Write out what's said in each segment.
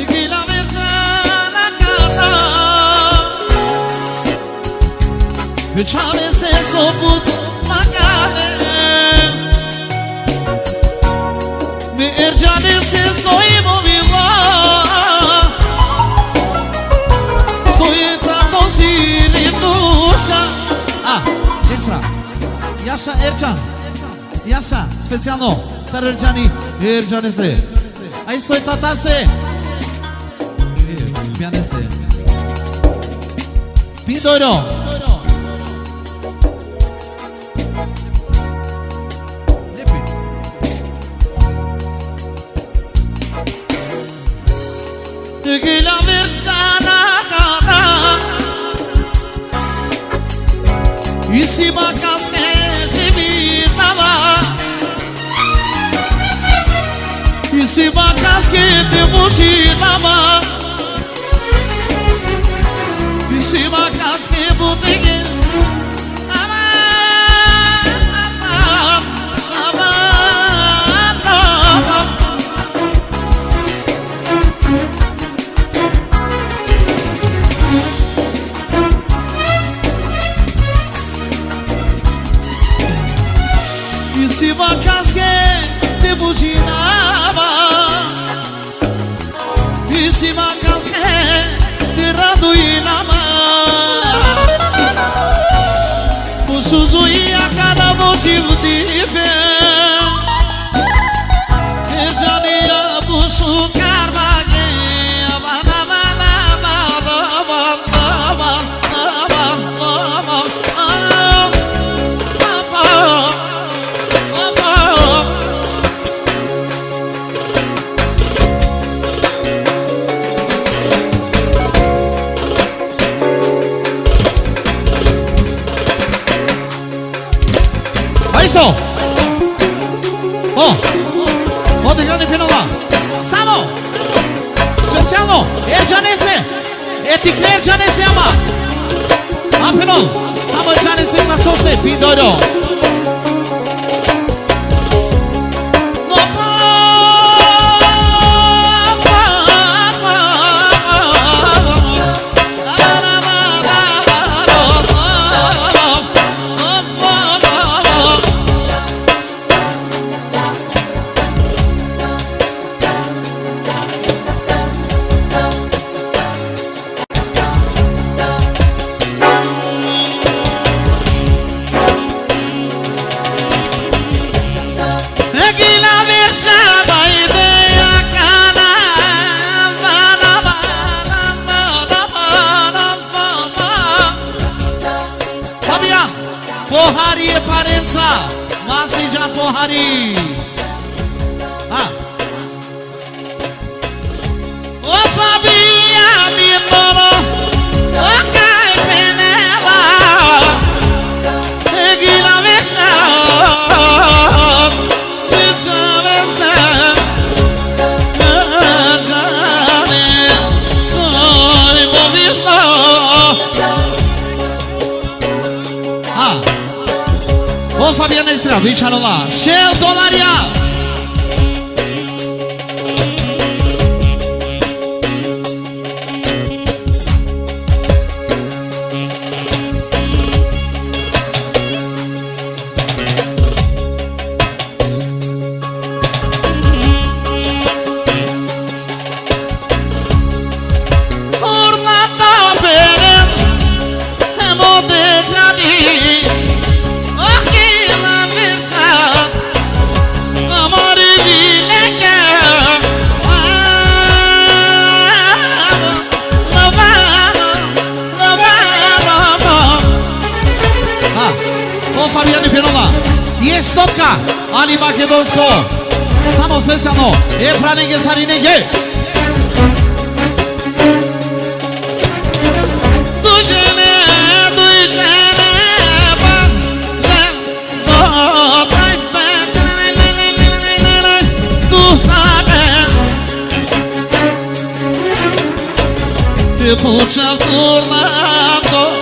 Gila Virgiana Cana Vichame se soput magale Virgiane se soy movila Soy tanto siridusha Ah, extra Yasha Ercan Yasha, specijalno Star Ercani Ercane se Aí soy tata se Piane se Pidoro Gila Virgiana Cana Isima Casque Jiminava Isima Casque de Mujinava Isima Casque Butegue Se casque de buginava E se casque de raduinama O suzu e a cada motivo de ver Erjania busu carvague O, odegrany pienowa Samo Specjalno Ercanese Etikle Ercanese ama Apinol Samo Ercanese klasose Pidoro Pohari e parența Masija Pohari O Fabiani Noro O Cai Penela Egila Vesha Vesha Vesha Jane Sori Movilo O Fabiana Extra, Vichanova, Shell Dolaria. Ornata Beren, Emote Gradi. Fabiani Penova Jest Totka Ali Makedonsko Samo specjalno Efranege Sarinege Dujene Te puccia tornato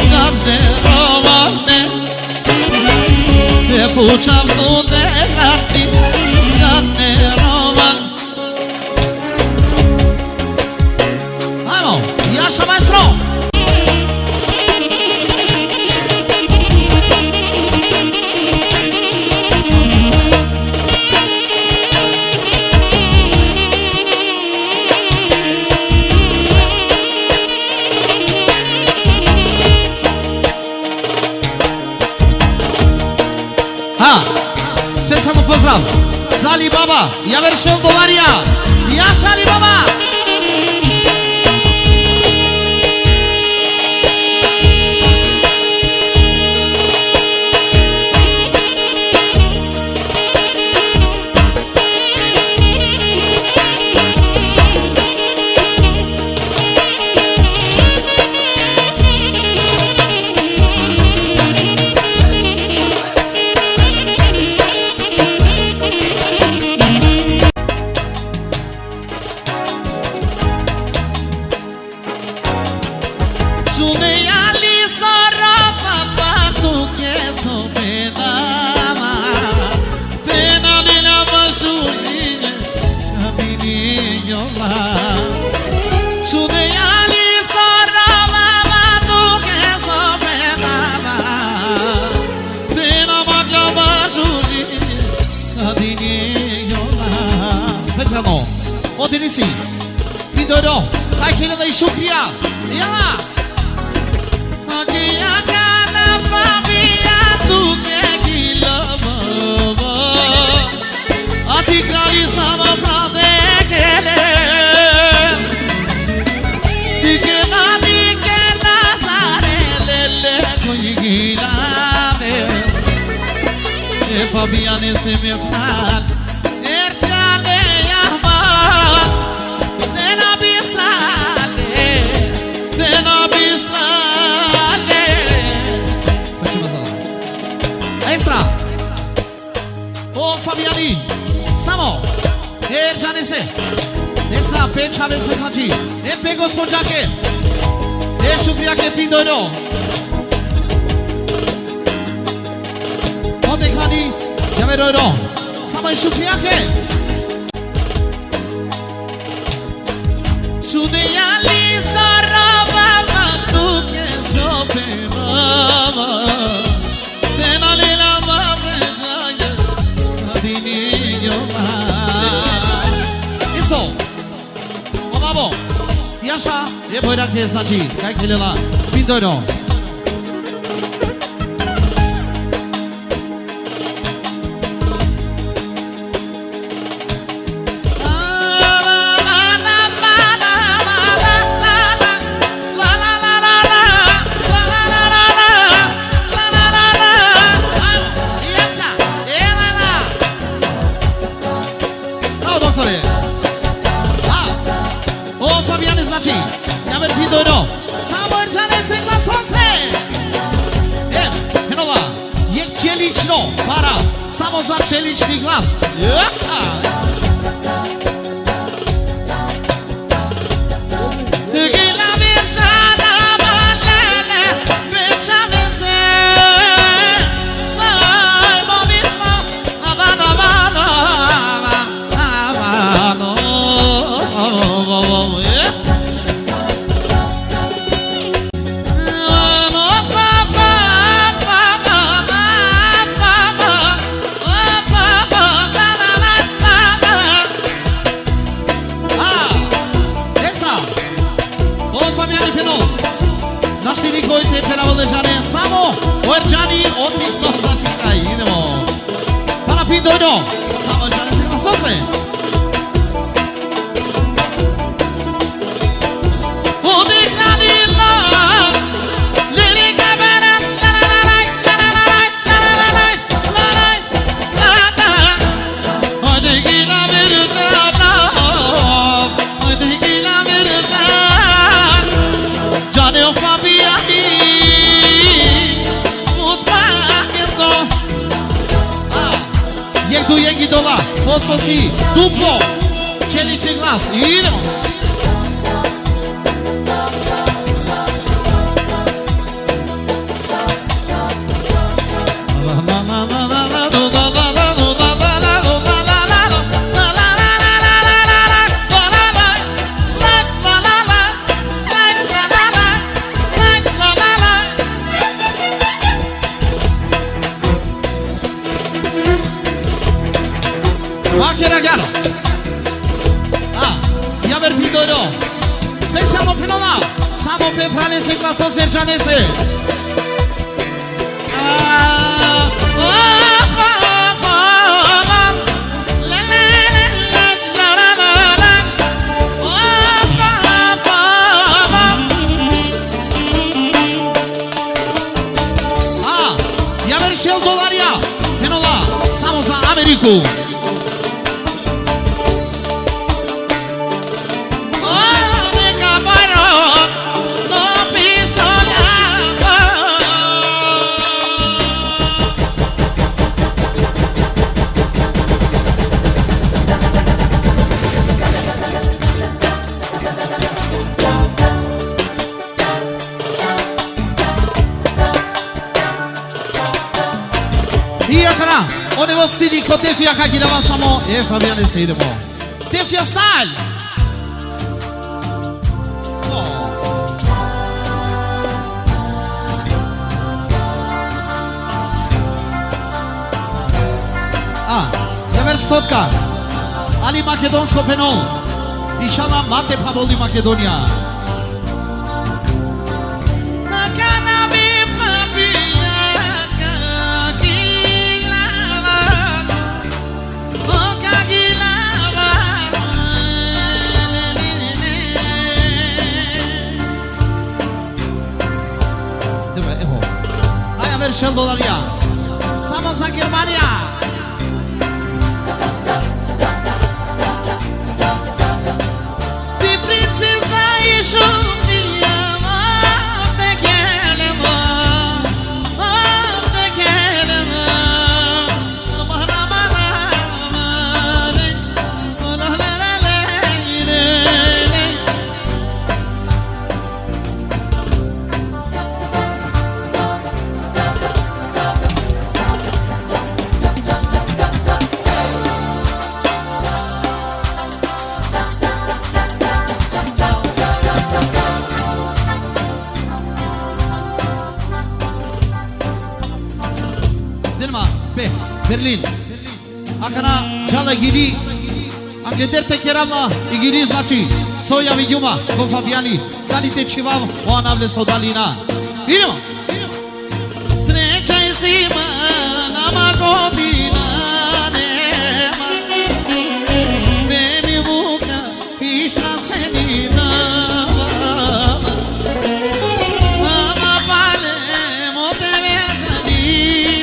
Giante romane Te puccia tutte gatti Giante romane Specjalny pozdrav za Ali Baba, ja veršel dolarija, Jaša Ali Baba. Odirisi, Pindoro, hai che dai shukriya, yalla. Agiya kana famia tu ke kilava, atikrali sama prade kele, dikena sare lele koi gilave, e Fabiane se me fal, erchale. Extra. O Fabiani, Samo, Janese, extra pecha vezes aqui. E pegou os ponjaque. E shukriya ke Pindoro. O dekhani, Yameroro. Samo shukriya ke. Shudeyali sarava tu ke soperava. Yasha, e boira que sati, cai que lá, Pindoro. Para, samo za čelični glas. Pindoro, samo Janese se glasose. Posso si, duplo, čelični glas, idemo. Samo Pinola, samo pe Franese, claso Sergianese. Ia dolaria, Pinola, samo za Ameriku. Onde você diz que te fia aqui na samo e Fabiane sei de bom. Te fia style. Never stotka. Ali makedonsko penon. Inshallah mate pavoli Makedonia. $10 Estamos a Germania. Die princesa ist schon hier, te quiero te quiero Berlin. Akana jala giri. Angeder te keramla igiri znači. Soja vidjuma ko Fabiani. Dali te čivam o anavle sodalina. Idemo. Sreća je svima nama godina nema. Meni vuka išla cenina. Mama palemo tebe zanima.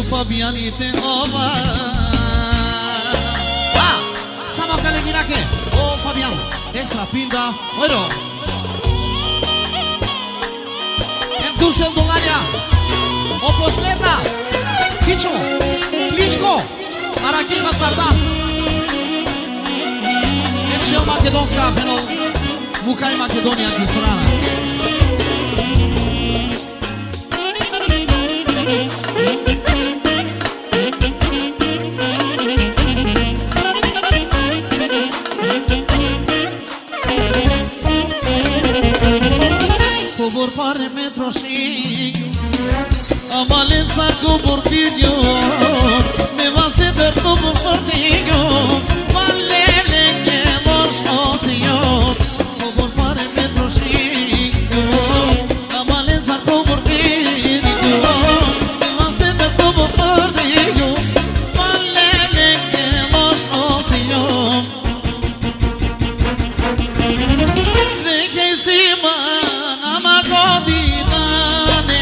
Fabiani te ova. Samo Kaleginake. Oh Fabian, extra pinda. Bueno. $10 O posljedna. Kičo. Kličko. Arakima Sardan. Emšel Makedonska penol. Mukaj Makedonija kisrana. Cobor pare metroșiniu Amalența cobor video Me va se per cobor fortigo Valele que los osios Cobor pare metroșiniu Amalența cobor video Me va se per cobor fortigo Valele que los osios Sve que se man Godinane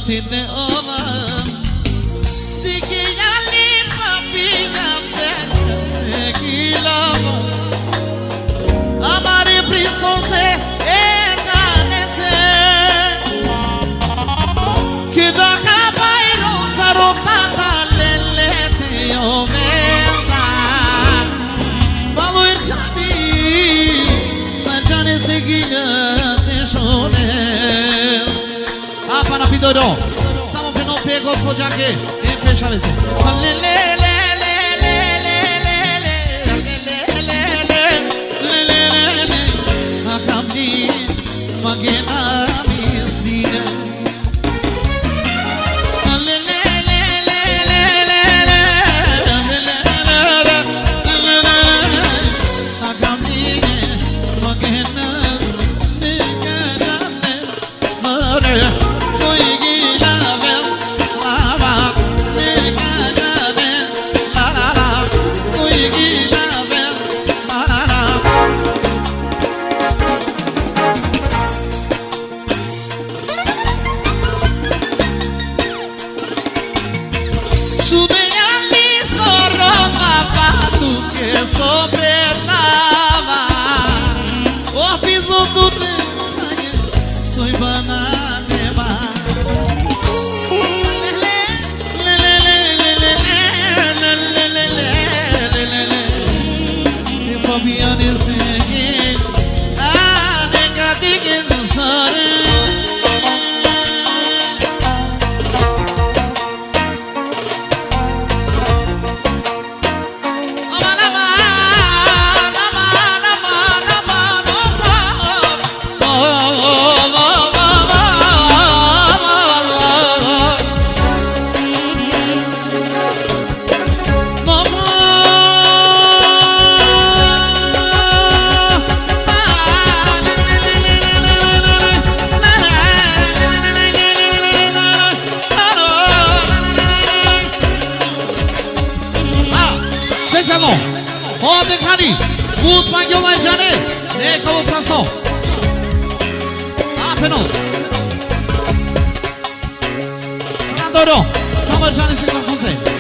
tine olam Dike yali papina peka se gilava Amare princese e janese Que da cabairo sarotata lele te omenda Valor jani sanjane se gigante shone Apa na pidoro Samo pe no pe gospodjake e pe shavese le le le le le le le le le le Akamni magena misnia le le le le le le Akamni magena Sopernava o piso do desenho soy bananema e Fabiane segue a nega diga no sore Pode cari, muito mais que o mais jane, é como sação. Ah, peno. Sanadoro, sama jane se confunde.